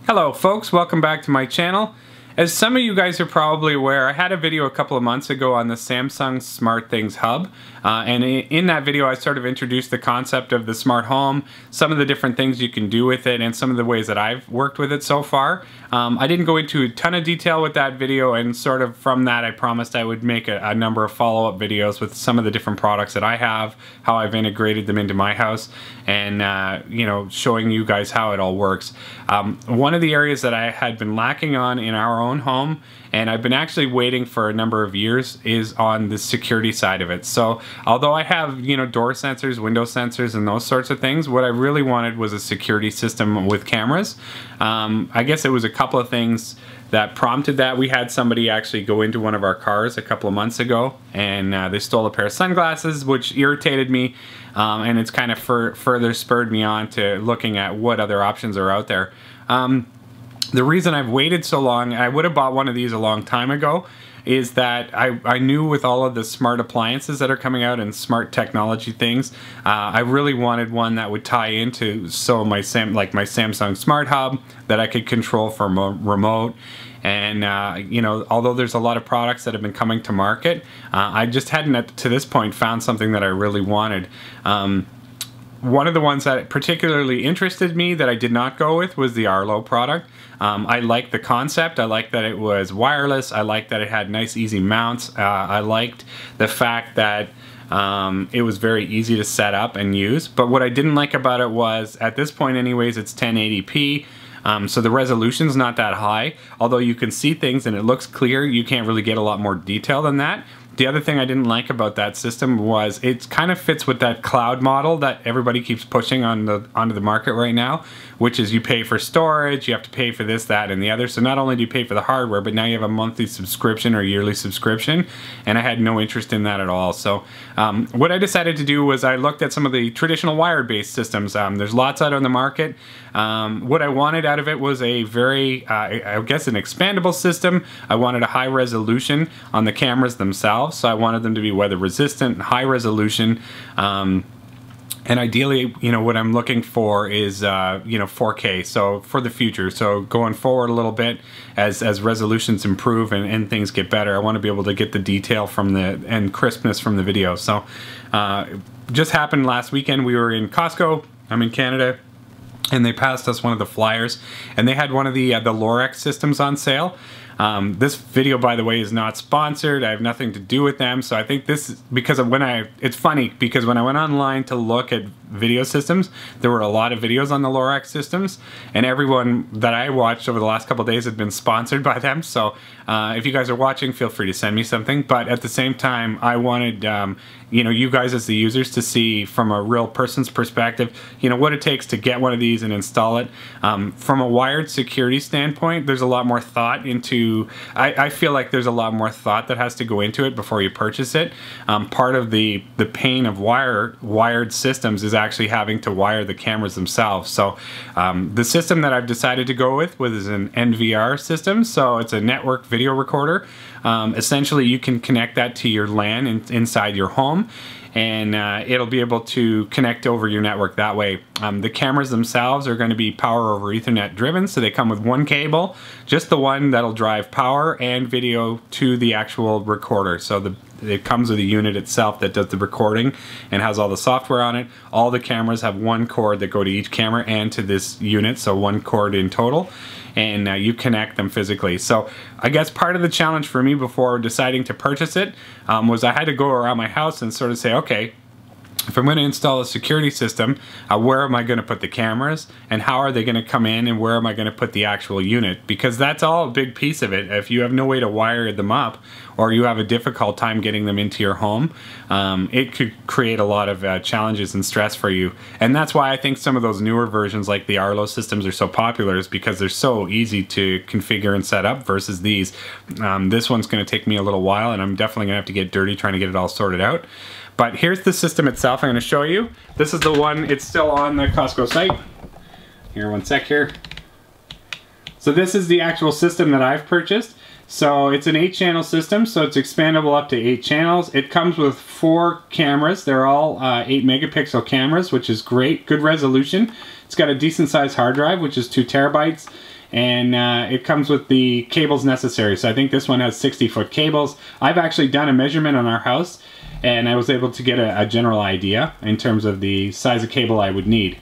Hello folks, welcome back to my channel. As some of you guys are probably aware, I had a video a couple of months ago on the Samsung SmartThings Hub, and in that video I sort of introduced the concept of the smart home, some of the different things you can do with it, and some of the ways that I've worked with it so far. I didn't go into a ton of detail with that video, and sort of from that I promised I would make a number of follow-up videos with some of the different products that I have, how I've integrated them into my house, and you know, showing you guys how it all works. One of the areas that I had been lacking on in our own home, and I've been actually waiting for a number of years, is on the security side of it. So although I have, you know, door sensors, window sensors, and those sorts of things, what I really wanted was a security system with cameras. I guess it was a couple of things that prompted that. We had somebody actually go into one of our cars a couple of months ago, and they stole a pair of sunglasses, which irritated me, and it's kind of further spurred me on to looking at what other options are out there. The reason I've waited so long, I would have bought one of these a long time ago, is that I knew with all of the smart appliances that are coming out and smart technology things, I really wanted one that would tie into my Samsung Smart Hub that I could control from a remote. And you know, although there's a lot of products that have been coming to market, I just hadn't to this point found something that I really wanted. One of the ones that particularly interested me that I did not go with was the Arlo product. I liked the concept. I liked that it was wireless. I liked that it had nice easy mounts. I liked the fact that it was very easy to set up and use. But what I didn't like about it was, at this point anyways, it's 1080p. So the resolution's not that high. Although you can see things and it looks clear, you can't really get a lot more detail than that. The other thing I didn't like about that system was it kind of fits with that cloud model that everybody keeps pushing onto the market right now, which is you pay for storage, you have to pay for this, that, and the other. So not only do you pay for the hardware, but now you have a monthly subscription or yearly subscription, and I had no interest in that at all. So what I decided to do was I looked at some of the traditional wired-based systems. There's lots out on the market. What I wanted out of it was a very, I guess, an expandable system. I wanted a high resolution on the cameras themselves. So I wanted them to be weather resistant, high resolution, and ideally, you know, what I'm looking for is, you know, 4K. So for the future, so going forward a little bit, as resolutions improve and things get better, I want to be able to get the detail from and crispness from the video. So just happened last weekend. We were in Costco. I'm in Canada. And they passed us one of the flyers, and they had one of the Lorex systems on sale. This video, by the way, is not sponsored. I have nothing to do with them. So I think this is because of it's funny because when I went online to look at video systems, there were a lot of videos on the Lorex systems, and everyone that I watched over the last couple of days had been sponsored by them. So if you guys are watching, feel free to send me something. But at the same time, I wanted you know, you guys as the users to see from a real person's perspective, you know, what it takes to get one of these and install it. From a wired security standpoint, there's a lot more thought into, I feel like there's a lot more thought that has to go into it before you purchase it. Part of the pain of wired systems is actually having to wire the cameras themselves. So the system that I've decided to go with is an NVR system. So it's a network video recorder. Essentially, you can connect that to your LAN inside your home, and it'll be able to connect over your network that way. The cameras themselves are going to be power over Ethernet driven, so they come with one cable, just the one that'll drive power and video to the actual recorder. So it comes with a unit itself that does the recording and has all the software on it. All the cameras have one cord that go to each camera and to this unit, so one cord in total. And you connect them physically. So I guess part of the challenge for me before deciding to purchase it was I had to go around my house and sort of say, okay, if I'm going to install a security system, where am I going to put the cameras, and how are they going to come in, and where am I going to put the actual unit? Because that's all a big piece of it. If you have no way to wire them up, or you have a difficult time getting them into your home, it could create a lot of challenges and stress for you. And that's why I think some of those newer versions like the Arlo systems are so popular, is because they're so easy to configure and set up versus these. This one's going to take me a little while, and I'm definitely going to have to get dirty trying to get it all sorted out. But here's the system itself I'm going to show you. This is the one, it's still on the Costco site. Here, one sec here. So this is the actual system that I've purchased. So it's an 8-channel system, so it's expandable up to 8 channels. It comes with 4 cameras. They're all 8 megapixel cameras, which is great, good resolution. It's got a decent sized hard drive, which is 2 terabytes. and it comes with the cables necessary. So I think this one has 60-foot cables. I've actually done a measurement on our house, and I was able to get a general idea in terms of the size of cable I would need.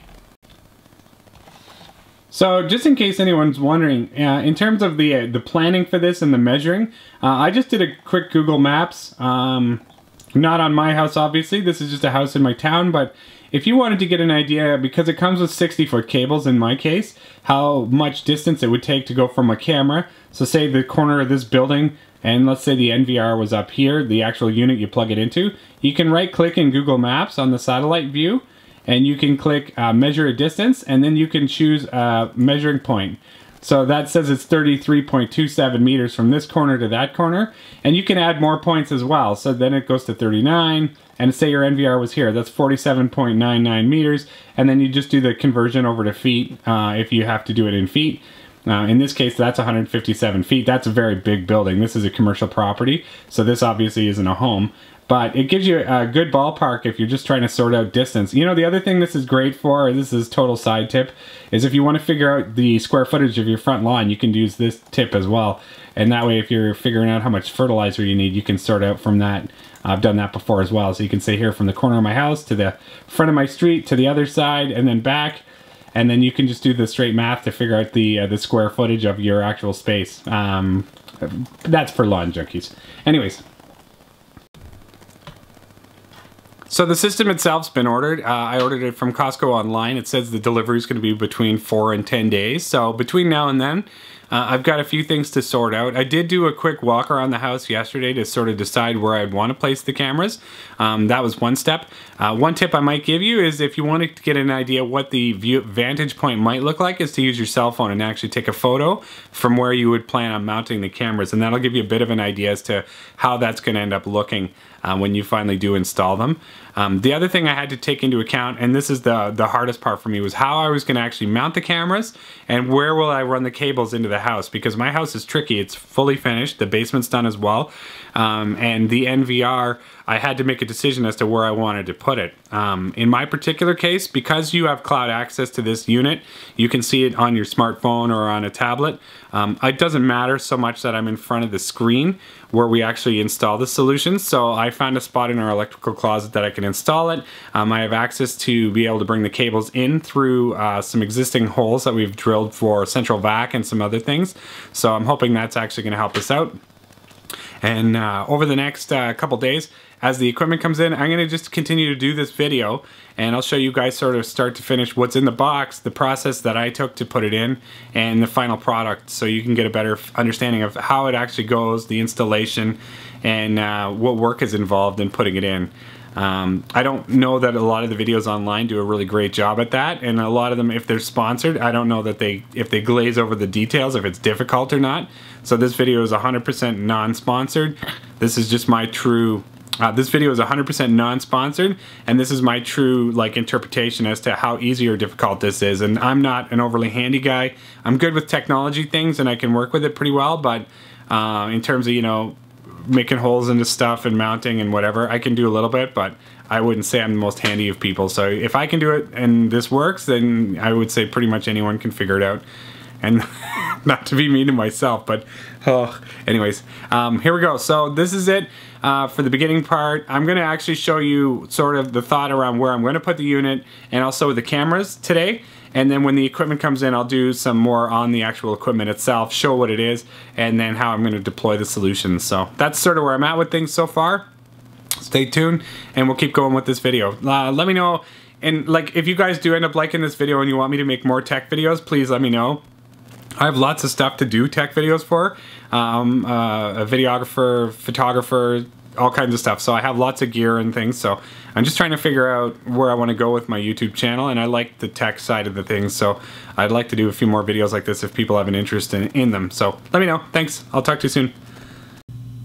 So just in case anyone's wondering, in terms of the planning for this and the measuring, I just did a quick Google Maps. Not on my house, obviously. This is just a house in my town, but if you wanted to get an idea, because it comes with 60-foot cables in my case, how much distance it would take to go from a camera. So say the corner of this building, and let's say the NVR was up here, the actual unit you plug it into, you can right-click in Google Maps on the satellite view, and you can click measure a distance, and then you can choose a measuring point. So that says it's 33.27 meters from this corner to that corner, and you can add more points as well. So then it goes to 39, and say your NVR was here, that's 47.99 meters, and then you just do the conversion over to feet if you have to do it in feet. In this case, that's 157 feet. That's a very big building. This is a commercial property, so this obviously isn't a home. But it gives you a good ballpark if you're just trying to sort out distance. You know, the other thing this is great for, this is total side tip, is if you want to figure out the square footage of your front lawn, you can use this tip as well. And that way, if you're figuring out how much fertilizer you need, you can sort out from that. I've done that before as well. So you can say here from the corner of my house to the front of my street to the other side and then back. And then you can just do the straight math to figure out the square footage of your actual space. That's for lawn junkies. Anyways. So the system itself's been ordered. I ordered it from Costco online. It says the delivery is going to be between 4 and 10 days. So between now and then, I've got a few things to sort out. I did do a quick walk around the house yesterday to sort of decide where I'd want to place the cameras. That was one step. One tip I might give you is if you want to get an idea what the vantage point might look like, is to use your cell phone and actually take a photo from where you would plan on mounting the cameras, and that'll give you a bit of an idea as to how that's going to end up looking when you finally do install them. The other thing I had to take into account, and this is the hardest part for me, was how I was going to actually mount the cameras and where will I run the cables into the house, because my house is tricky. It's fully finished, the basement's done as well, and the NVR, I had to make a decision as to where I wanted to put it. In my particular case, because you have cloud access to this unit, you can see it on your smartphone or on a tablet. It doesn't matter so much that I'm in front of the screen where we actually install the solution. So I found a spot in our electrical closet that I can install it. I have access to be able to bring the cables in through some existing holes that we've drilled for central vac and some other things. So I'm hoping that's actually going to help us out. And over the next couple days, as the equipment comes in, I'm going to just continue to do this video, and I'll show you guys sort of start to finish what's in the box, the process that I took to put it in, and the final product, so you can get a better understanding of how it actually goes, the installation, and what work is involved in putting it in. I don't know that a lot of the videos online do a really great job at that, and a lot of them, if they're sponsored, I don't know that if they glaze over the details, if it's difficult or not. So this video is 100% non-sponsored. This is just my true... this video is 100% non-sponsored, and this is my true interpretation as to how easy or difficult this is. And I'm not an overly handy guy. I'm good with technology things, and I can work with it pretty well, but in terms of, you know, making holes into stuff and mounting and whatever, I can do a little bit, but I wouldn't say I'm the most handy of people. So if I can do it and this works, then I would say pretty much anyone can figure it out. And not to be mean to myself, but anyways, here we go. So this is it for the beginning part. I'm going to actually show you sort of the thought around where I'm going to put the unit and also the cameras today. And then when the equipment comes in, I'll do some more on the actual equipment itself, show what it is, and then how I'm going to deploy the solution. So that's sort of where I'm at with things so far. Stay tuned, and we'll keep going with this video. Let me know, and if you guys do end up liking this video and you want me to make more tech videos, please let me know. I have lots of stuff to do tech videos for. A videographer, photographer, all kinds of stuff. So I have lots of gear and things. So I'm just trying to figure out where I want to go with my YouTube channel. And I like the tech side of the things. So I'd like to do a few more videos like this if people have an interest in them. So let me know. Thanks. I'll talk to you soon.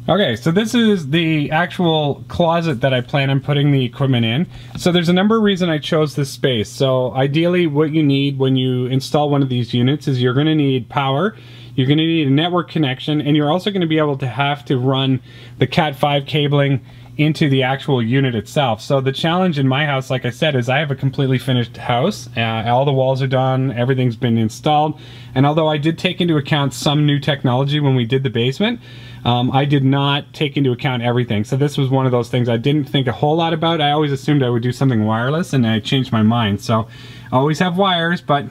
Okay, so this is the actual closet that I plan on putting the equipment in. So there's a number of reasons I chose this space. So ideally what you need when you install one of these units is you're going to need power, you're going to need a network connection, and you're also going to be able to have to run the Cat 5 cabling into the actual unit itself. So the challenge in my house, like I said, is I have a completely finished house. All the walls are done, everything's been installed, and although I did take into account some new technology when we did the basement, I did not take into account everything. So this was one of those things I didn't think a whole lot about. I always assumed I would do something wireless, and I changed my mind. So I always have wires, but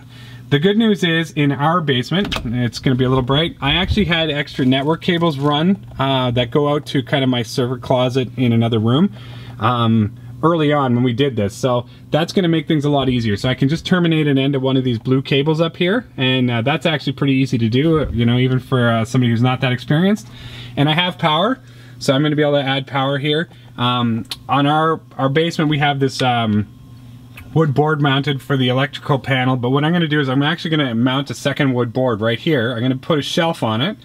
the good news is in our basement, it's going to be a little bright, I actually had extra network cables run that go out to kind of my server closet in another room early on when we did this. So that's going to make things a lot easier. So I can just terminate an end of one of these blue cables up here, and that's actually pretty easy to do, you know, even for somebody who's not that experienced. And I have power, so I'm going to be able to add power here. On our basement, we have this wood board mounted for the electrical panel, but what I'm going to do is I'm actually going to mount a second wood board right here. I'm going to put a shelf on it,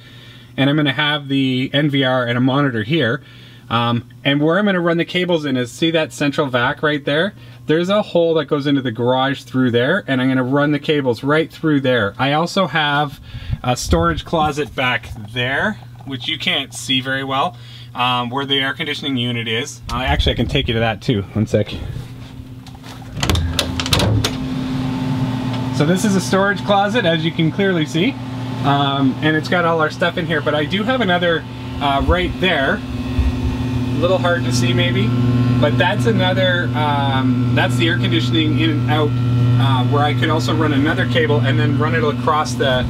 and I'm going to have the NVR and a monitor here. And where I'm going to run the cables in is, see that central vac right there? There's a hole that goes into the garage through there, and I'm going to run the cables right through there. I also have a storage closet back there, which you can't see very well, where the air conditioning unit is. Actually, I can take you to that too. One sec. So this is a storage closet, as you can clearly see, and it's got all our stuff in here, but I do have another right there. A little hard to see maybe, but that's another, that's the air conditioning in and out, where I can also run another cable and then run it across the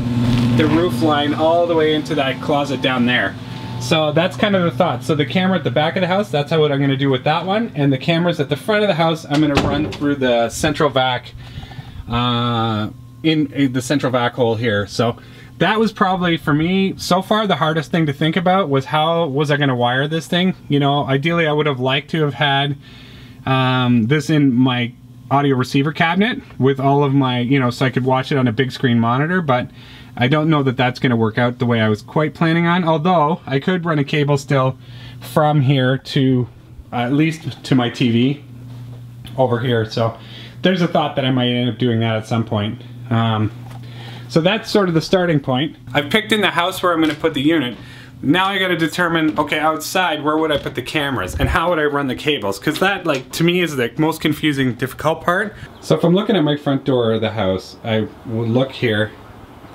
roof line all the way into that closet down there. So that's kind of the thought. So the camera at the back of the house, that's what I'm going to do with that one, and the cameras at the front of the house, I'm going to run through the central vac, in the central vac hole here. So that was probably, for me, so far the hardest thing to think about was how was I going to wire this thing. You know, ideally I would have liked to have had this in my audio receiver cabinet with all of my, you know, so I could watch it on a big screen monitor, but I don't know that that's going to work out the way I was quite planning on, although I could run a cable still from here to at least to my TV over here. So there's a thought that I might end up doing that at some point. So that's sort of the starting point. I've picked in the house where I'm going to put the unit. Now I got to determine, okay, outside, where would I put the cameras and how would I run the cables? Because that, like, to me is the most confusing, difficult part. So if I'm looking at my front door of the house, I would look here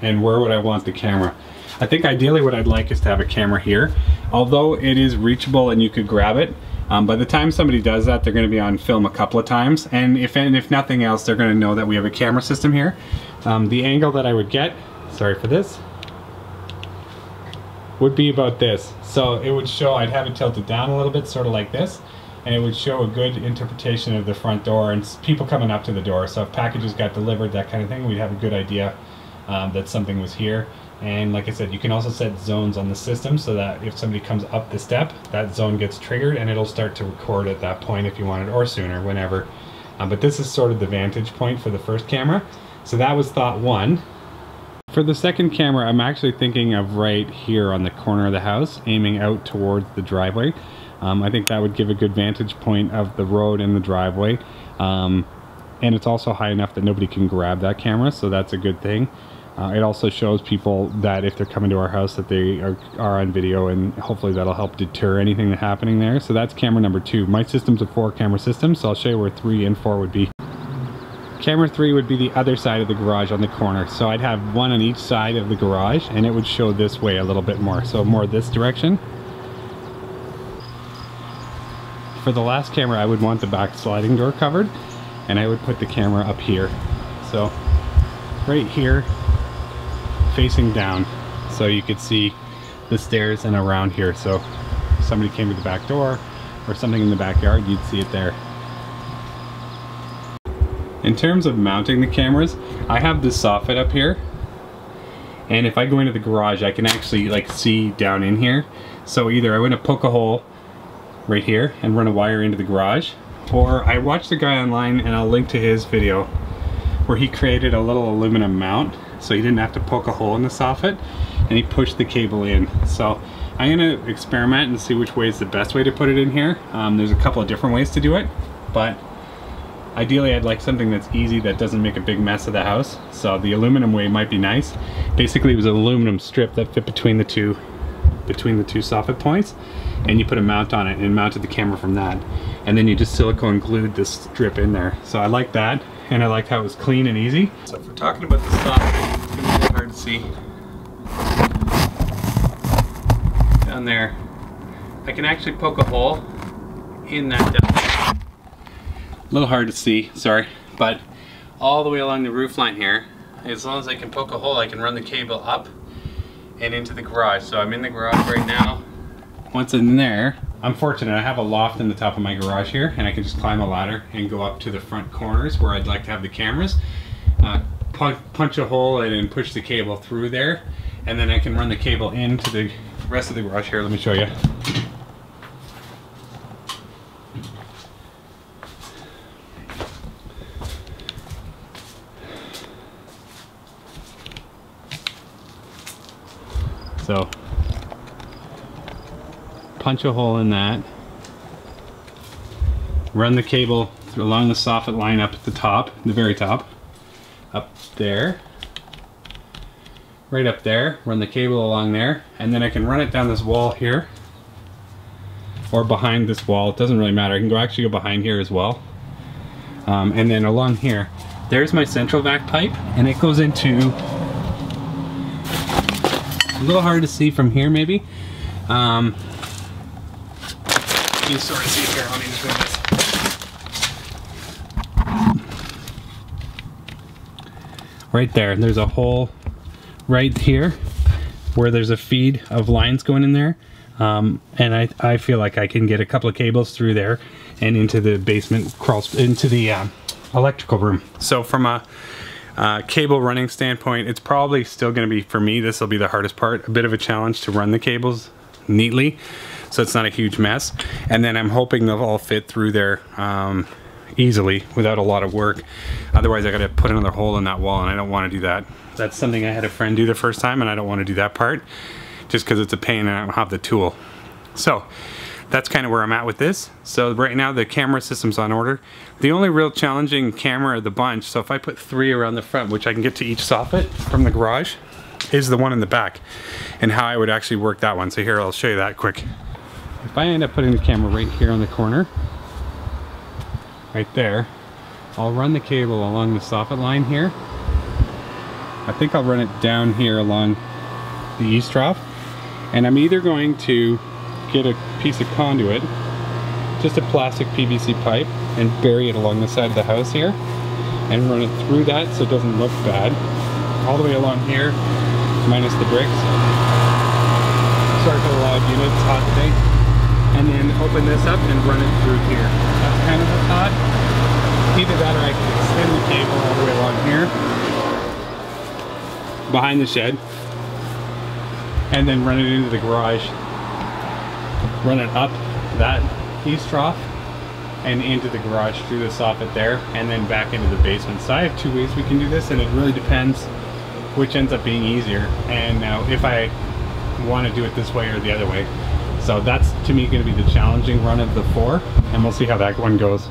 and where would I want the camera? I think ideally what I'd like is to have a camera here. Although it is reachable and you could grab it, by the time somebody does that, they're going to be on film a couple of times, and if nothing else, they're going to know that we have a camera system here. The angle that I would get, sorry for this, would be about this. So it would show, I'd have it tilted down a little bit, sort of like this, and it would show a good interpretation of the front door and people coming up to the door. So if packages got delivered, that kind of thing, we'd have a good idea that something was here. And like I said, you can also set zones on the system so that if somebody comes up the step, that zone gets triggered and it'll start to record at that point if you want it, or sooner, whenever. But this is sort of the vantage point for the first camera. So that was thought one. For the second camera, I'm actually thinking of right here on the corner of the house, aiming out towards the driveway. I think that would give a good vantage point of the road and the driveway. And it's also high enough that nobody can grab that camera, so that's a good thing. It also shows people that if they're coming to our house that they are on video, and hopefully that'll help deter anything that's happening there. So that's camera number 2. My system's a 4-camera system, so I'll show you where 3 and 4 would be. Camera 3 would be the other side of the garage on the corner. So I'd have one on each side of the garage, and it would show this way a little bit more. So more this direction. For the last camera, I would want the back sliding door covered, and I would put the camera up here. So right here, facing down, so you could see the stairs and around here. So if somebody came to the back door or something in the backyard, you'd see it there. In terms of mounting the cameras, I have this soffit up here, and if I go into the garage, I can actually like see down in here. So either I want to poke a hole right here and run a wire into the garage, or I watched a guy online, and I'll link to his video, where he created a little aluminum mount so he didn't have to poke a hole in the soffit, and he pushed the cable in. So I'm going to experiment and see which way is the best way to put it in here. There's a couple of different ways to do it, but ideally I'd like something that's easy, that doesn't make a big mess of the house. So the aluminum way might be nice. Basically it was an aluminum strip that fit between the two between the two soffit points, and you put a mount on it and mounted the camera from that. And then you just silicone glued this strip in there. So I like that, and I like how it was clean and easy. So if we're talking about the soffit, it's gonna be a little hard to see. Down there, I can actually poke a hole in that down. A little hard to see, sorry, but all the way along the roof line here, as long as I can poke a hole, I can run the cable up and into the garage. So I'm in the garage right now. Once in there, I'm fortunate, I have a loft in the top of my garage here, and I can just climb a ladder and go up to the front corners where I'd like to have the cameras. Punch a hole and push the cable through there, and then I can run the cable into the rest of the garage here. Let me show you. So, punch a hole in that, run the cable along the soffit line up at the top, the very top, up there, right up there, run the cable along there, and then I can run it down this wall here, or behind this wall, it doesn't really matter, I can actually go behind here as well, and then along here, there's my central vac pipe, and it goes into, a little hard to see from here maybe. You can sort of see it here. Let me just move this. Right there, there's a hole right here where there's a feed of lines going in there. And I feel like I can get a couple of cables through there and into the basement, into the electrical room. So from a cable running standpoint, it's probably still going to be, for me, this will be the hardest part, a bit of a challenge to run the cables neatly so it's not a huge mess, and then I'm hoping they'll all fit through there easily without a lot of work. Otherwise I got to put another hole in that wall, and I don't want to do that. That's something I had a friend do the first time, and I don't want to do that part just because it's a pain and I don't have the tool. So that's kind of where I'm at with this. So right now the camera system's on order. The only real challenging camera of the bunch, so if I put 3 around the front, which I can get to each soffit from the garage, is the one in the back, and how I would actually work that one. So here, I'll show you that quick. If I end up putting the camera right here on the corner, right there, I'll run the cable along the soffit line here. I think I'll run it down here along the east trough, and I'm either going to get a piece of conduit, just a plastic PVC pipe, and bury it along the side of the house here and run it through that so it doesn't look bad, all the way along here minus the bricks. Sorry for the loud unit, it's hot today. And then open this up and run it through here. That's kind of the thought. Either that or I can extend the cable all the way along here behind the shed and then run it into the garage, run it up that east trough and into the garage through the soffit there, and then back into the basement. So I have 2 ways we can do this, and it really depends which ends up being easier, and if I want to do it this way or the other way. So that's, to me, going to be the challenging run of the 4, and we'll see how that one goes.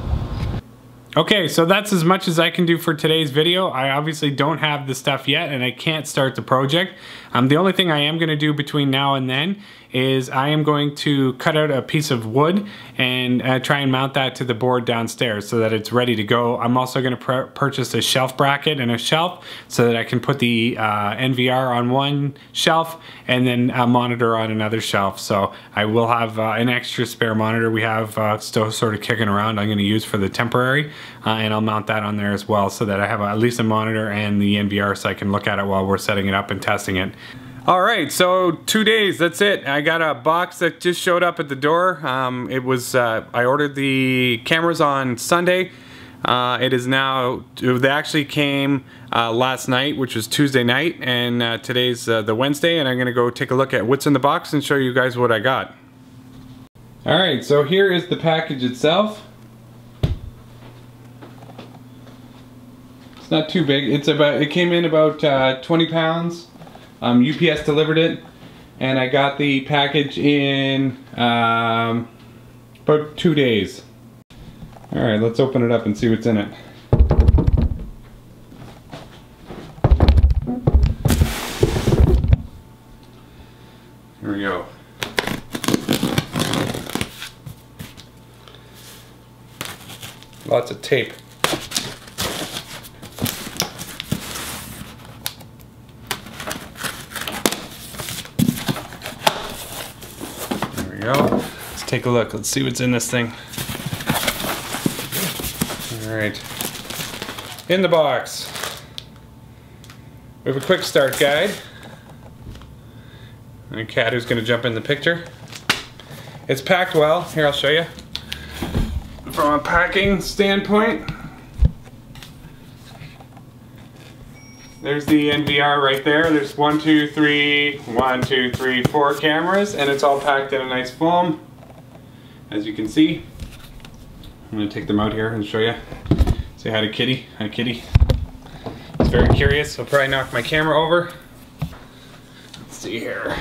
Okay, so that's as much as I can do for today's video. I obviously don't have the stuff yet, and I can't start the project. The only thing I am going to do between now and then is I am going to cut out a piece of wood and try and mount that to the board downstairs so that it's ready to go. I'm also going to purchase a shelf bracket and a shelf so that I can put the NVR on one shelf and then a monitor on another shelf. So I will have an extra spare monitor we have still sort of kicking around I'm going to use for the temporary, and I'll mount that on there as well so that I have at least a monitor and the NVR so I can look at it while we're setting it up and testing it. Alright, so 2 days, that's it. I got a box that just showed up at the door. I ordered the cameras on Sunday. It is now, they actually came last night, which was Tuesday night, and today's the Wednesday, and I'm going to go take a look at what's in the box and show you guys what I got. Alright, so here is the package itself. It's not too big. It came in about 20 pounds. UPS delivered it, and I got the package in about 2 days. Alright, let's open it up and see what's in it. Here we go. Lots of tape. There we go. Let's take a look. Let's see what's in this thing. Alright. In the box, we have a quick start guide. And a cat who's going to jump in the picture. It's packed well. Here, I'll show you. From a packing standpoint, there's the NVR right there. There's 4 cameras, and it's all packed in a nice foam, as you can see. I'm going to take them out here and show you. Say hi to Kitty. Hi, Kitty. He's very curious. He'll probably knock my camera over. Let's see here.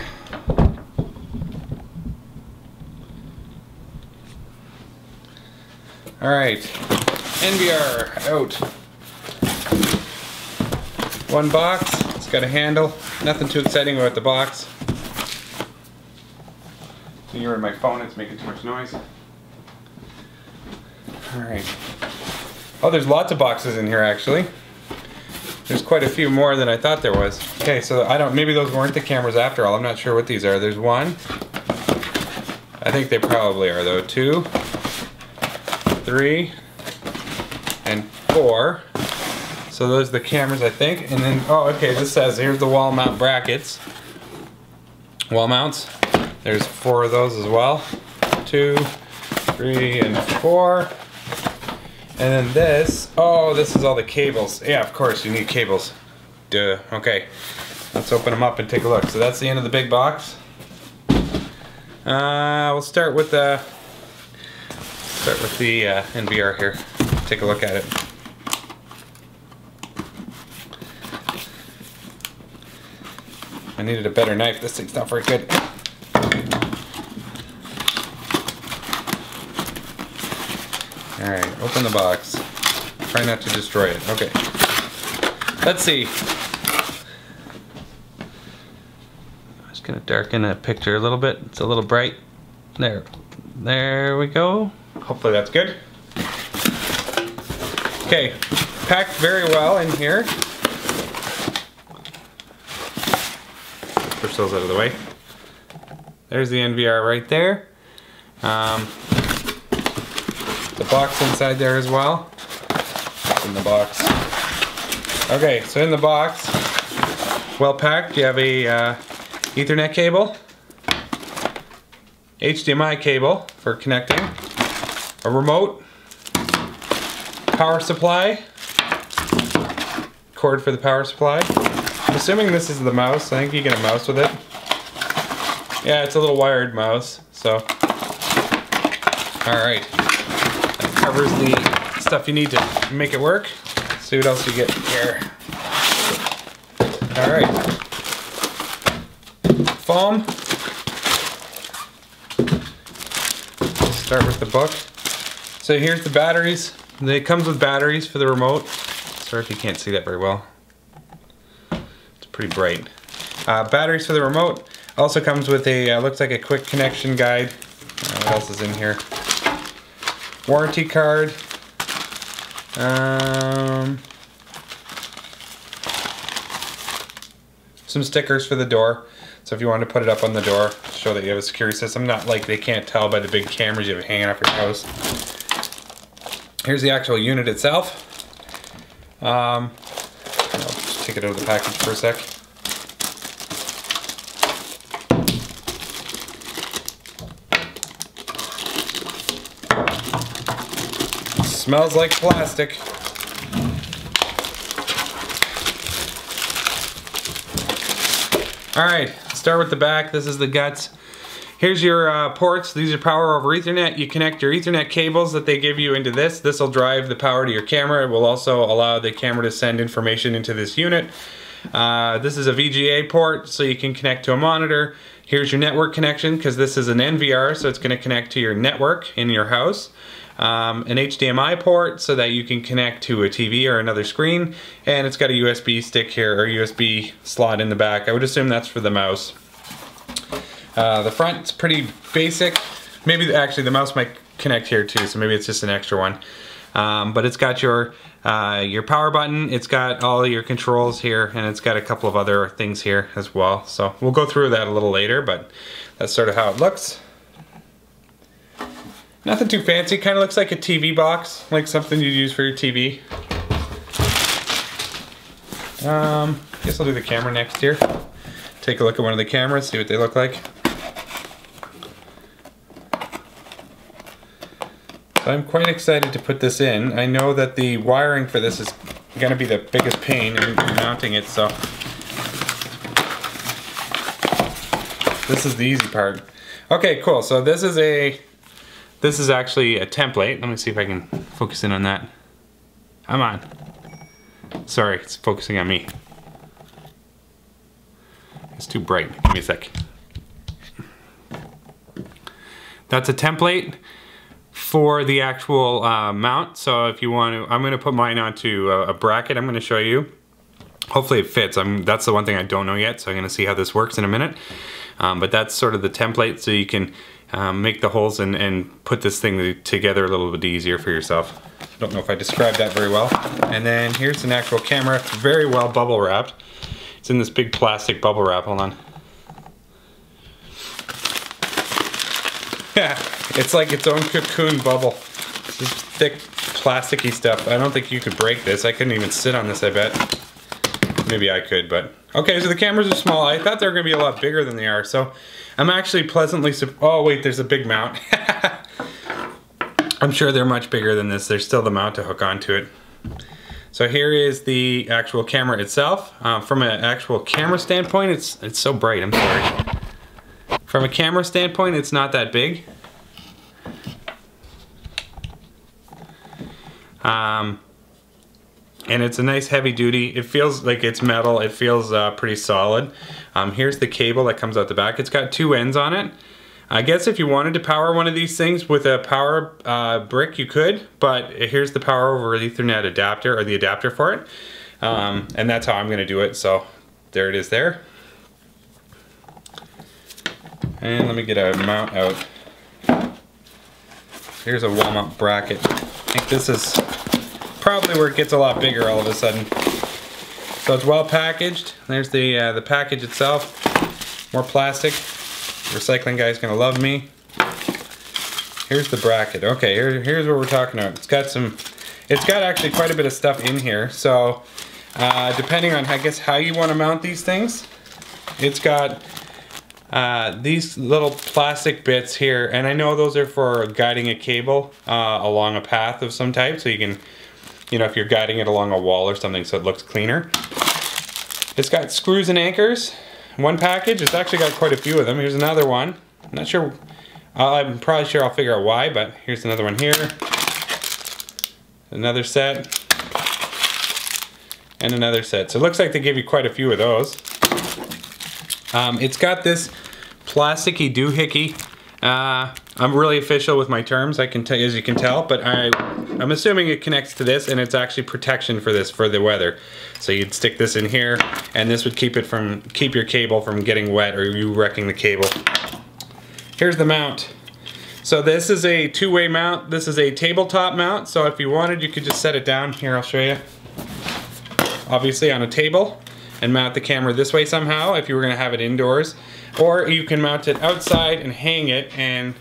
Alright, NVR out. One box, it's got a handle. Nothing too exciting about the box. So you're in my phone, it's making too much noise. Alright. Oh, there's lots of boxes in here actually. There's quite a few more than I thought there was. Okay, so maybe those weren't the cameras after all. I'm not sure what these are. There's 1. I think they probably are though. 2, 3, and 4. So those are the cameras, I think. And then, oh, okay, this says here's the wall mount brackets. Wall mounts. There's 4 of those as well. 2, 3, and 4. And then this, oh, this is all the cables. Yeah, of course, you need cables. Duh. Okay, let's open them up and take a look. So that's the end of the big box. We'll start with the NVR here. Take a look at it. I needed a better knife. This thing's not very good. Alright, open the box. Try not to destroy it. Okay. Let's see. I'm just going to darken that picture a little bit. It's a little bright. There we go. Hopefully that's good. Okay, packed very well in here. Push those out of the way. There's the NVR right there. The box inside there as well. In the box. Okay, so in the box, well packed, you have a Ethernet cable, HDMI cable for connecting, a remote, power supply, cord for the power supply. I'm assuming this is the mouse. I think you get a mouse with it. Yeah, it's a little wired mouse, so. Alright. That covers the stuff you need to make it work. Let's see what else you get here. Alright. Foam. Start with the book. So here's the batteries. It comes with batteries for the remote. Sorry if you can't see that very well. It's pretty bright. Batteries for the remote. Also comes with a, looks like a quick connection guide. What else is in here? Warranty card. Some stickers for the door. So if you want to put it up on the door, show that you have a security system. Not like they can't tell by the big cameras you have hanging off your house. Here's the actual unit itself. I'll just take it out of the package for a sec. Smells like plastic. Alright, start with the back. This is the guts. Here's your ports. These are power over Ethernet. You connect your Ethernet cables that they give you into this. This will drive the power to your camera. It will also allow the camera to send information into this unit. This is a VGA port, so you can connect to a monitor. Here's your network connection, because this is an NVR, so it's going to connect to your network in your house. An HDMI port, so that you can connect to a TV or another screen. And it's got a USB stick here, or USB slot in the back. I would assume that's for the mouse. The front's pretty basic. Maybe actually the mouse might connect here too, so maybe it's just an extra one. But it's got your power button, it's got all your controls here, and it's got a couple of other things here as well. So we'll go through that a little later, but that's sort of how it looks. Nothing too fancy, kind of looks like a TV box, like something you'd use for your TV. Guess I'll do the camera next here. Take a look at one of the cameras, see what they look like. So I'm quite excited to put this in. I know that the wiring for this is going to be the biggest pain in mounting it, so this is the easy part. Okay, cool. So this is actually a template. Let me see if I can focus in on that. Come on. Sorry, it's focusing on me. It's too bright. Give me a sec. That's a template for the actual mount. So if you want to, I'm going to put mine onto a bracket. I'm going to show you. Hopefully it fits. That's the one thing I don't know yet, so I'm going to see how this works in a minute. But that's sort of the template, so you can make the holes and put this thing together a little bit easier for yourself. I don't know if I described that very well. And then here's an actual camera. It's very well bubble wrapped. It's in this big plastic bubble wrap. Hold on. Yeah, it's like its own cocoon bubble. This thick plasticky stuff. I don't think you could break this. I couldn't even sit on this, I bet. Maybe I could, but... Okay, so the cameras are small. I thought they were going to be a lot bigger than they are, so I'm actually pleasantly oh wait, there's a big mount. I'm sure they're much bigger than this. There's still the mount to hook onto it. So here is the actual camera itself. From an actual camera standpoint, it's so bright, I'm sorry. From a camera standpoint, it's not that big. And it's a nice heavy duty. It feels like it's metal. It feels pretty solid. Here's the cable that comes out the back. It's got two ends on it. I guess if you wanted to power one of these things with a power brick, you could, but here's the power over Ethernet adapter, or the adapter for it. And that's how I'm gonna do it, so there it is there. And let me get a mount out. Here's a wall mount bracket. I think this is probably where it gets a lot bigger all of a sudden. So it's well packaged. There's the package itself. More plastic. Recycling guy's gonna love me. Here's the bracket. Okay, here's what we're talking about. It's got actually quite a bit of stuff in here. So depending on, I guess, how you want to mount these things, it's got these little plastic bits here, and I know those are for guiding a cable along a path of some type, so you can, you know, if you're guiding it along a wall or something, so it looks cleaner. It's got screws and anchors. One package. It's actually got quite a few of them. Here's another one. I'm not sure. I'm probably sure I'll figure out why, but here's another one here. Another set. And another set. So it looks like they give you quite a few of those. It's got this plasticky doohickey. I'm really official with my terms, I can tell, as you can tell, but I'm assuming it connects to this, and it's actually protection for this, for the weather. So you'd stick this in here, and this would keep your cable from getting wet or you wrecking the cable. Here's the mount. So this is a two-way mount. This is a tabletop mount, so if you wanted, you could just set it down. Here, I'll show you. Obviously on a table, and mount the camera this way somehow if you were gonna have it indoors. Or you can mount it outside and hang it, and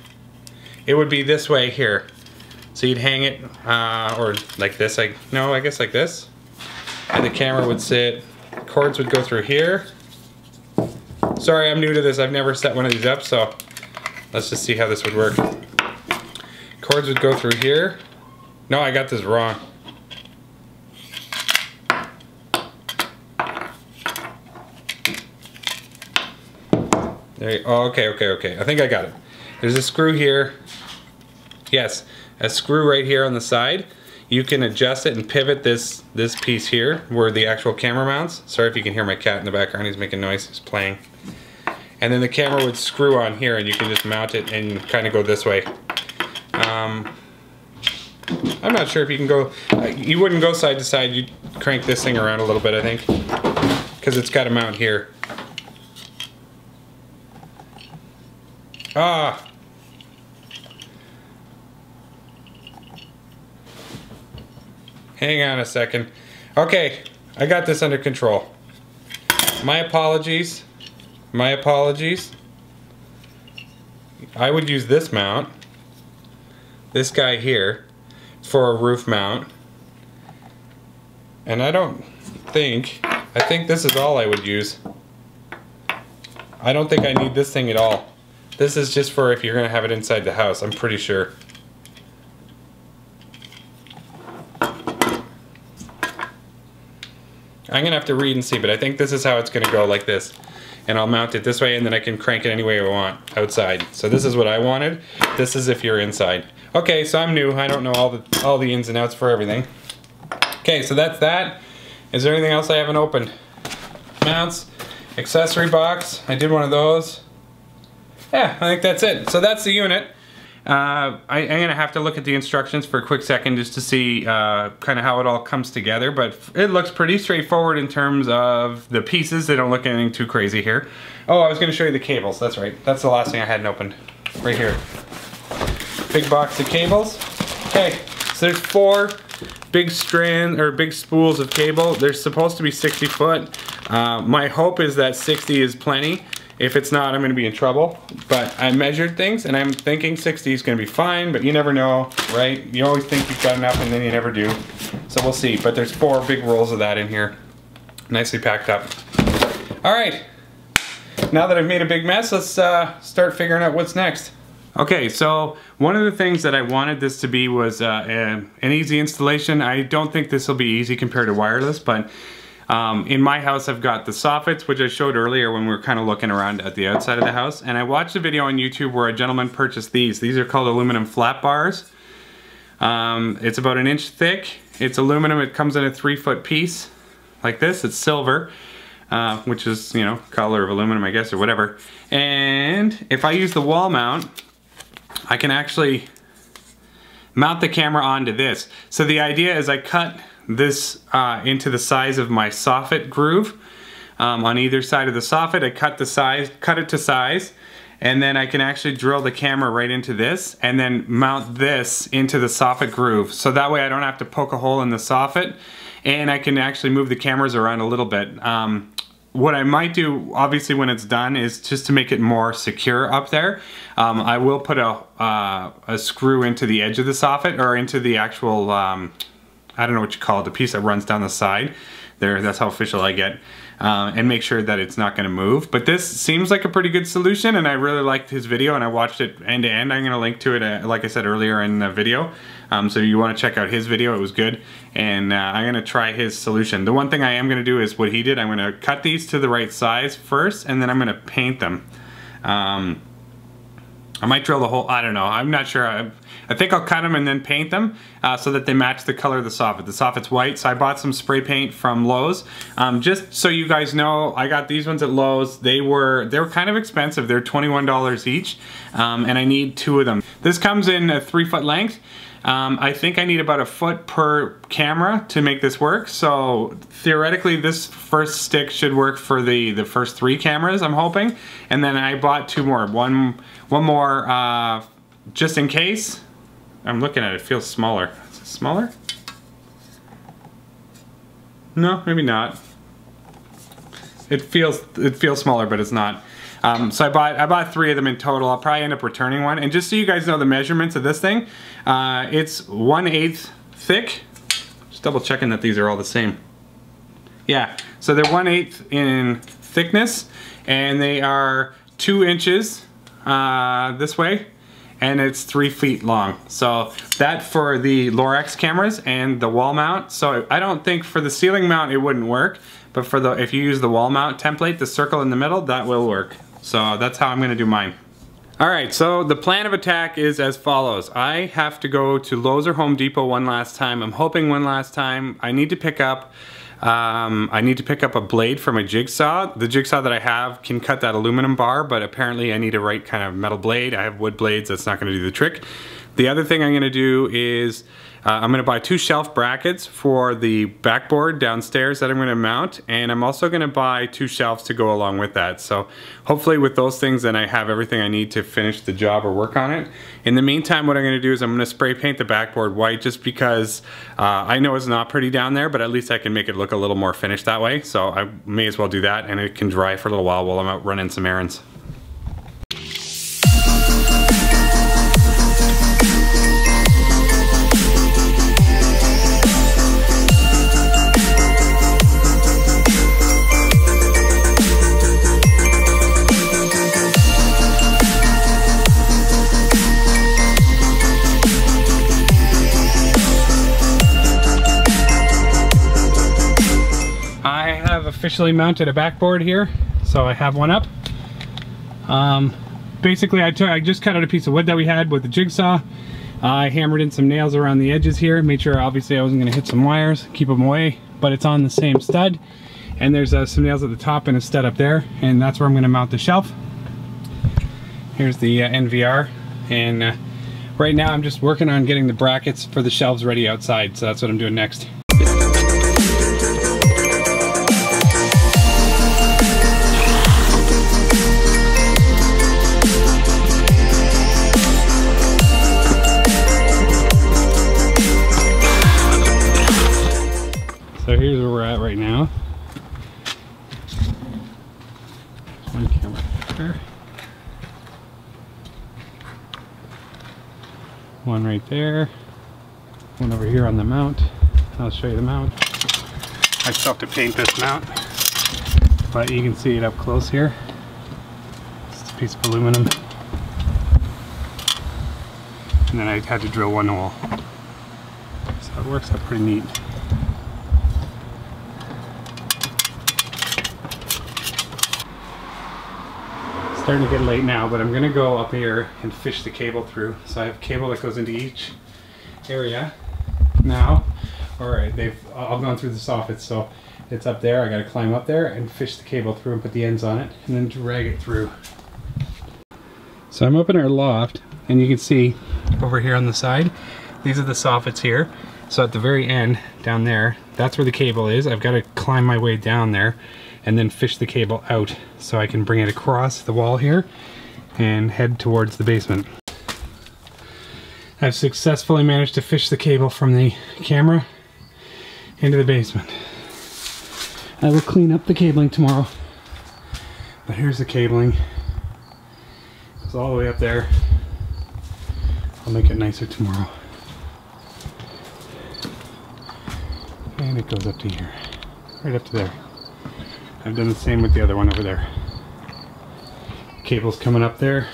it would be this way here. So you'd hang it, or like this, I guess like this. And the camera would sit, cords would go through here. Sorry, I'm new to this, I've never set one of these up, so let's just see how this would work. Cords would go through here. No, I got this wrong. Oh, okay. I think I got it. There's a screw here. Yes, a screw right here on the side. You can adjust it and pivot this piece here where the actual camera mounts. Sorry if you can hear my cat in the background. He's making noise. He's playing. And then the camera would screw on here, and you can just mount it and kind of go this way. I'm not sure if you can go. You wouldn't go side to side. You'd crank this thing around a little bit, I think, because it's got a mount here. hang on a second. Okay, I got this under control. My apologies. My apologies. I would use this mount, this guy here, for a roof mount. And I think this is all I would use. I don't think I need this thing at all. This is just for if you're gonna have it inside the house, I'm pretty sure. I'm gonna have to read and see, but I think this is how it's gonna go, like this. And I'll mount it this way, and then I can crank it any way I want outside. So this is what I wanted. This is if you're inside. Okay, so I'm new. I don't know all the ins and outs for everything. Okay, so that's that. Is there anything else I haven't opened? Mounts, accessory box. I did one of those. Yeah, I think that's it. So that's the unit. I'm gonna have to look at the instructions for a quick second just to see kind of how it all comes together, but it looks pretty straightforward in terms of the pieces. They don't look anything too crazy here. Oh, I was gonna show you the cables. That's right. That's the last thing I hadn't opened. Right here. Big box of cables. Okay, so there's 4 big strands or big spools of cable. They're supposed to be 60 foot. My hope is that 60 is plenty. If it's not, I'm gonna be in trouble. But I measured things and I'm thinking 60 is gonna be fine, but you never know, right? You always think you've got enough and then you never do. So we'll see, but there's 4 big rolls of that in here. Nicely packed up. All right, now that I've made a big mess, let's start figuring out what's next. Okay, so one of the things that I wanted this to be was an easy installation. I don't think this will be easy compared to wireless, but in my house I've got the soffits, which I showed earlier when we were kind of looking around at the outside of the house, and I watched a video on YouTube where a gentleman purchased these. These are called aluminum flat bars. It's about 1 inch thick. It's aluminum. It comes in a 3-foot piece like this. It's silver, which is, you know, color of aluminum, I guess, or whatever. And if I use the wall mount, I can actually mount the camera onto this. So the idea is I cut this into the size of my soffit groove. On either side of the soffit, I cut it to size, and then I can actually drill the camera right into this and then mount this into the soffit groove. So that way I don't have to poke a hole in the soffit, and I can actually move the cameras around a little bit. What I might do, obviously, when it's done, is just to make it more secure up there. I will put a screw into the edge of the soffit, or into the actual, I don't know what you call it, the piece that runs down the side. There, that's how official I get. And make sure that it's not going to move. But this seems like a pretty good solution, and I really liked his video, and I watched it end to end. I'm going to link to it, like I said earlier in the video. So you want to check out his video, it was good. And I'm going to try his solution. The one thing I am going to do is what he did. I'm going to cut these to the right size first, and then I'm going to paint them. I might drill the hole, I don't know, I'm not sure. I think I'll cut them and then paint them so that they match the color of the soffit. The soffit's white, so I bought some spray paint from Lowe's. Just so you guys know, I got these ones at Lowe's. They were kind of expensive. They're $21 each, and I need 2 of them. This comes in a 3-foot length. I think I need about 1 foot per camera to make this work. So theoretically, this first stick should work for the first 3 cameras, I'm hoping. And then I bought 2 more. One more just in case. I'm looking at it, it feels smaller. Is it smaller? No, maybe not. It feels smaller, but it's not. So I bought 3 of them in total. I'll probably end up returning one. And just so you guys know the measurements of this thing, it's 1/8 thick. Just double checking that these are all the same. Yeah, so they're 1/8 in thickness, and they are 2 inches this way, and it's 3 feet long. So that for the Lorex cameras and the wall mount. So I don't think for the ceiling mount it wouldn't work, but for if you use the wall mount template, the circle in the middle, that will work. So that's how I'm gonna do mine. All right, so the plan of attack is as follows. I have to go to Lowe's or Home Depot one last time. I'm hoping one last time. I need to pick up a blade for my jigsaw. The jigsaw that I have can cut that aluminum bar, but apparently I need a right kind of metal blade. I have wood blades, that's not gonna do the trick. The other thing I'm gonna do is I'm going to buy 2 shelf brackets for the backboard downstairs that I'm going to mount, and I'm also going to buy 2 shelves to go along with that. So hopefully with those things then I have everything I need to finish the job or work on it. In the meantime, what I'm going to do is I'm going to spray paint the backboard white, just because I know it's not pretty down there, but at least I can make it look a little more finished that way. So I may as well do that, and it can dry for a little while I'm out running some errands. Officially mounted a backboard here, so I have one up. Basically I just cut out a piece of wood that we had with the jigsaw. I hammered in some nails around the edges here, made sure obviously I wasn't going to hit some wires, keep them away, but it's on the same stud. And there's some nails at the top and a stud up there, and that's where I'm going to mount the shelf. Here's the NVR, and right now I'm just working on getting the brackets for the shelves ready outside, so that's what I'm doing next. So here's where we're at right now. One camera there. One right there. One over here on the mount. I'll show you the mount. I still have to paint this mount, but you can see it up close here. It's a piece of aluminum. And then I had to drill one hole. So it works out pretty neat. Starting to get late now, but I'm gonna go up here and fish the cable through. So I have cable that goes into each area now. Alright, they've all gone through the soffits, so it's up there. I gotta climb up there and fish the cable through and put the ends on it and then drag it through. So I'm up in our loft, and you can see over here on the side, these are the soffits here. So at the very end down there, that's where the cable is. I've got to climb my way down there and then fish the cable out so I can bring it across the wall here and head towards the basement. I've successfully managed to fish the cable from the camera into the basement. I will clean up the cabling tomorrow, but here's the cabling. It's all the way up there. I'll make it nicer tomorrow. And it goes up to here, right up to there. I've done the same with the other one over there. Cable's coming up there.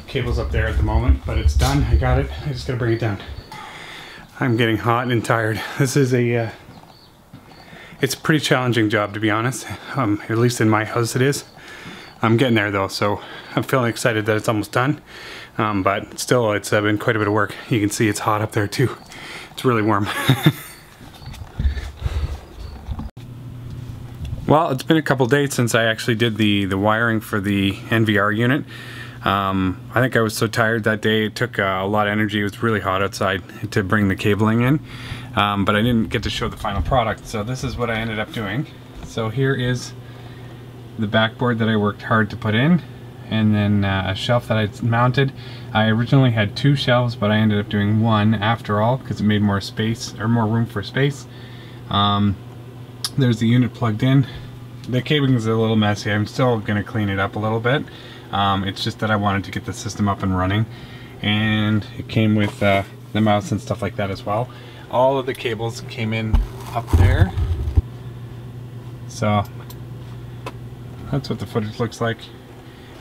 Cable's up there at the moment, but it's done. I got it. I just gotta bring it down. I'm getting hot and tired. This is a, it's a pretty challenging job, to be honest. At least in my house it is. I'm getting there though, so I'm feeling excited that it's almost done. But still, it's been quite a bit of work. You can see it's hot up there too. It's really warm. Well, it's been a couple days since I actually did the wiring for the NVR unit. I think I was so tired that day. It took a lot of energy. It was really hot outside to bring the cabling in. But I didn't get to show the final product. So this is what I ended up doing. So here is the backboard that I worked hard to put in. And then a shelf that I mounted. I originally had 2 shelves, but I ended up doing 1 after all because it made more space, or more room for space. There's the unit plugged in. The cabling is a little messy. I'm still going to clean it up a little bit. It's just that I wanted to get the system up and running. And it came with the mouse and stuff like that as well. All of the cables came in up there. So that's what the footage looks like.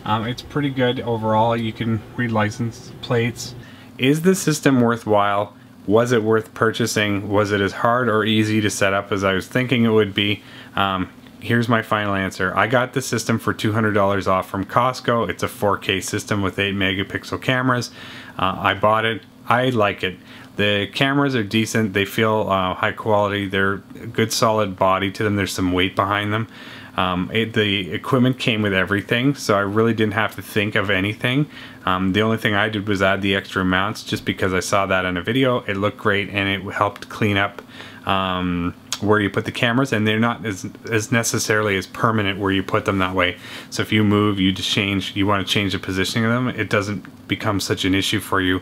It's pretty good overall. You can read license plates. Is the system worthwhile? Was it worth purchasing? Was it as hard or easy to set up as I was thinking it would be? Here's my final answer. I got the system for $200 off from Costco. It's a 4K system with 8 megapixel cameras. I bought it. I like it. The cameras are decent. They feel high quality. They're a good solid body to them. There's some weight behind them. The equipment came with everything, so I really didn't have to think of anything. The only thing I did was add the extra mounts just because I saw that in a video. It looked great and it helped clean up where you put the cameras, and they're not as necessarily as permanent where you put them that way. So if you move, you want to change the positioning of them, it doesn't become such an issue for you.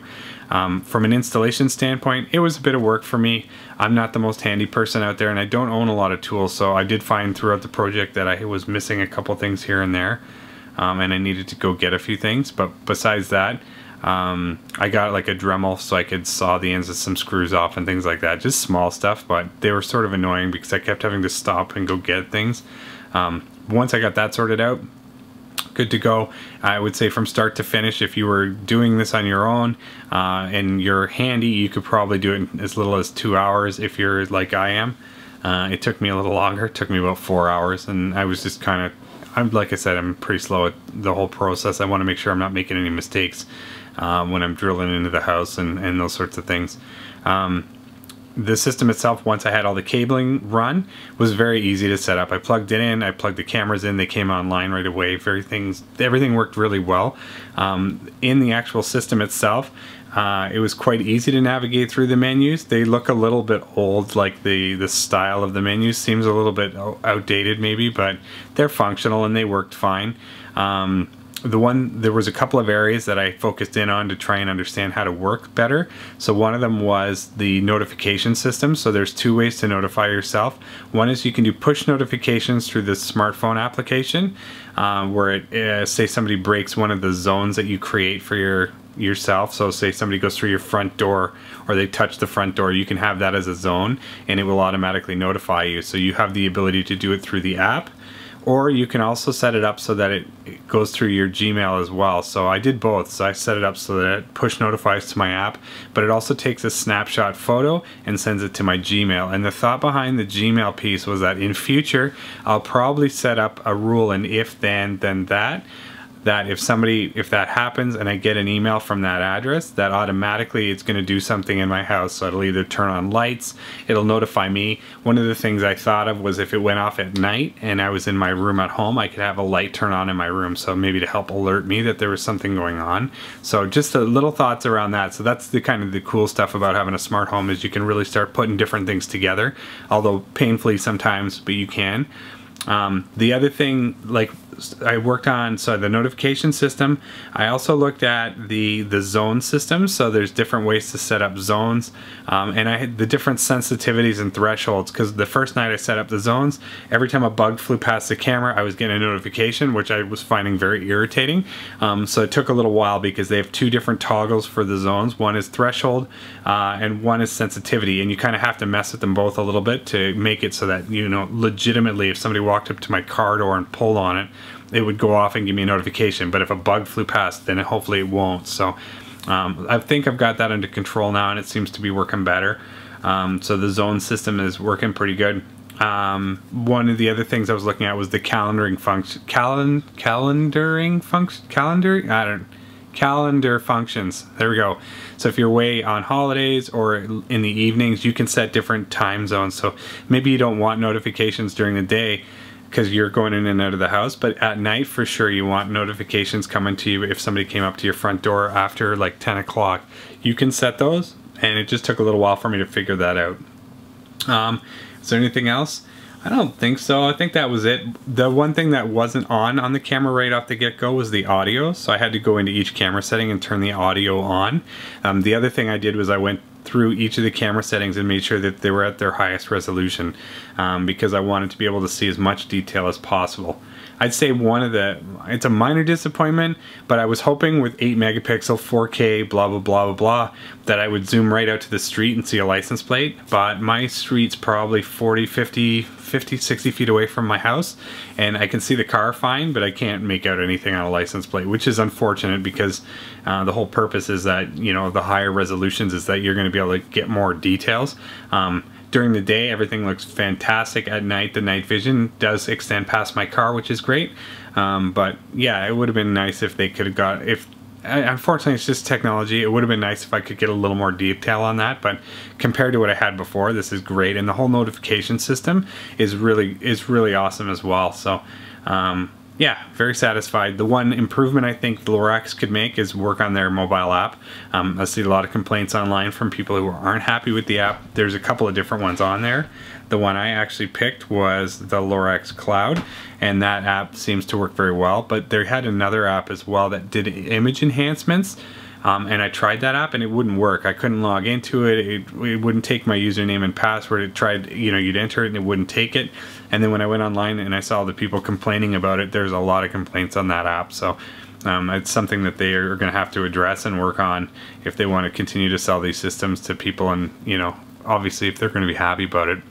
From an installation standpoint, it was a bit of work for me. I'm not the most handy person out there, and I don't own a lot of tools, so I did find throughout the project that I was missing a couple things here and there, and I needed to go get a few things. But besides that, I got like a Dremel so I could saw the ends of some screws off and things like that. Just small stuff, but they were sort of annoying because I kept having to stop and go get things. Once I got that sorted out, good to go. I would say from start to finish, if you were doing this on your own and you're handy, you could probably do it in as little as 2 hours if you're like I am. It took me a little longer. It took me about 4 hours, and I was just kind of, like I said, I'm pretty slow at the whole process. I want to make sure I'm not making any mistakes when I'm drilling into the house and those sorts of things. The system itself, once I had all the cabling run, was very easy to set up. I plugged it in, I plugged the cameras in, they came online right away. Everything worked really well. In the actual system itself, it was quite easy to navigate through the menus. They look a little bit old, like the style of the menus seems a little bit outdated maybe, but they're functional and they worked fine. There was a couple of areas that I focused in on to try and understand how to work better. So one of them was the notification system. So there's two ways to notify yourself. One is you can do push notifications through the smartphone application, where it, say somebody breaks one of the zones that you create for yourself. So say somebody goes through your front door or they touch the front door, you can have that as a zone and it will automatically notify you. So you have the ability to do it through the app. Or you can also set it up so that it goes through your Gmail as well. So I did both. So I set it up so that it push notifies to my app, but it also takes a snapshot photo and sends it to my Gmail. And the thought behind the Gmail piece was that in future, I'll probably set up a rule, and if then that if that happens and I get an email from that address, that automatically it's going to do something in my house. So it'll either turn on lights, it'll notify me. One of the things I thought of was if it went off at night and I was in my room at home, I could have a light turn on in my room. So maybe to help alert me that there was something going on. So just little thoughts around that. So that's the kind of the cool stuff about having a smart home, is you can really start putting different things together, although painfully sometimes, but you can. The other thing, like I worked on, so the notification system, I also looked at the zone system. So there's different ways to set up zones, and I had the different sensitivities and thresholds, because the first night I set up the zones, every time a bug flew past the camera I was getting a notification, which I was finding very irritating. So it took a little while because they have two different toggles for the zones. One is threshold and one is sensitivity, and you kind of have to mess with them both a little bit to make it so that, you know, legitimately if somebody walked up to my car door and pulled on it, it would go off and give me a notification. But if a bug flew past, then hopefully it won't. So I think I've got that under control now, and it seems to be working better. So the zone system is working pretty good. One of the other things I was looking at was the calendaring function. Calendar functions. There we go. So if you're away on holidays or in the evenings, you can set different time zones. So maybe you don't want notifications during the day because you're going in and out of the house, but at night for sure you want notifications coming to you if somebody came up to your front door after like 10 o'clock. You can set those, and it just took a little while for me to figure that out. Is there anything else? I don't think so. I think that was it. The one thing that wasn't on the camera right off the get-go was the audio, so I had to go into each camera setting and turn the audio on. The other thing I did was I went through each of the camera settings and made sure that they were at their highest resolution, because I wanted to be able to see as much detail as possible. I'd say it's a minor disappointment, but I was hoping with 8 megapixel 4K blah blah blah blah blah that I would zoom right out to the street and see a license plate, but my street's probably 40, 50, 60 feet away from my house, and I can see the car fine, but I can't make out anything on a license plate, which is unfortunate because the whole purpose is that, you know, the higher resolutions is that you're going to be able to get more details. During the day, everything looks fantastic. At night, the night vision does extend past my car, which is great. But yeah, it would have been nice if they could have unfortunately, it's just technology. It would have been nice if I could get a little more detail on that, but compared to what I had before, this is great. And the whole notification system is really awesome as well. So yeah, very satisfied. The one improvement I think Lorex could make is work on their mobile app. I see a lot of complaints online from people who aren't happy with the app. There's a couple of different ones on there. The one I actually picked was the Lorex Cloud, and that app seems to work very well. But they had another app as well that did image enhancements, and I tried that app and it wouldn't work. I couldn't log into it. It wouldn't take my username and password. It tried, you'd enter it and it wouldn't take it. And then when I went online and I saw the people complaining about it, there's a lot of complaints on that app. So it's something that they are going to have to address and work on if they want to continue to sell these systems to people, and obviously if they're going to be happy about it.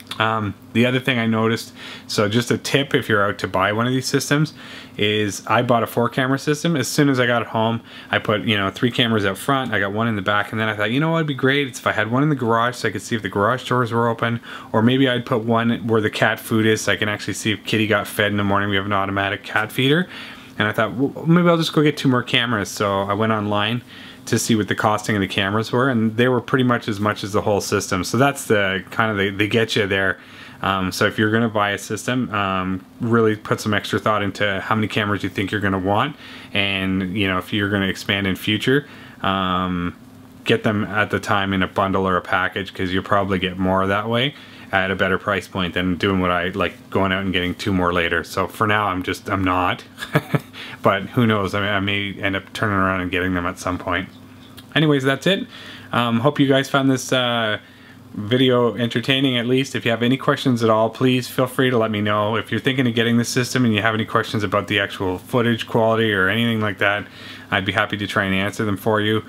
The other thing I noticed, so just a tip if you're out to buy one of these systems, is I bought a 4-camera system. As soon as I got it home, I put 3 cameras out front, I got one in the back, and then I thought, what would be great is if I had one in the garage so I could see if the garage doors were open, or maybe I'd put one where the cat food is so I can actually see if Kitty got fed in the morning. We have an automatic cat feeder. And I thought, well, maybe I'll just go get 2 more cameras. So I went online to see what the costing of the cameras were, and they were pretty much as the whole system. So that's the kind of, they get you there. So if you're going to buy a system, really put some extra thought into how many cameras you think you're going to want, and if you're going to expand in future, get them at the time in a bundle or a package, because you'll probably get more that way at a better price point than doing what I like, going out and getting 2 more later. So for now, I'm not. But who knows? I may end up turning around and getting them at some point. Anyways, that's it. Hope you guys found this video entertaining, at least. If you have any questions at all, please feel free to let me know. If you're thinking of getting the system and you have any questions about the actual footage quality or anything like that, I'd be happy to try and answer them for you.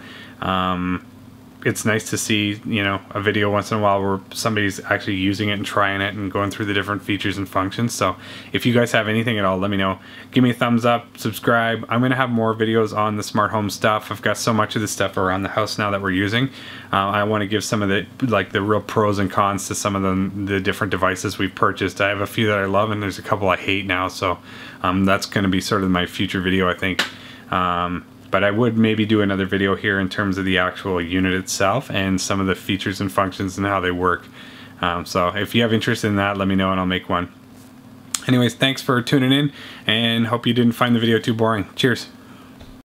It's nice to see, a video once in a while where somebody's actually using it and trying it and going through the different features and functions. So if you guys have anything at all, let me know. Give me a thumbs up, subscribe. I'm going to have more videos on the smart home stuff. I've got so much of the stuff around the house now that we're using. I want to give some of the real pros and cons to some of the different devices we've purchased. I have a few that I love and there's a couple I hate now. So that's going to be sort of my future video, I think. But I would maybe do another video here in terms of the actual unit itself and some of the features and functions and how they work. So if you have interest in that, let me know and I'll make one. Anyways, thanks for tuning in, and hope you didn't find the video too boring. Cheers.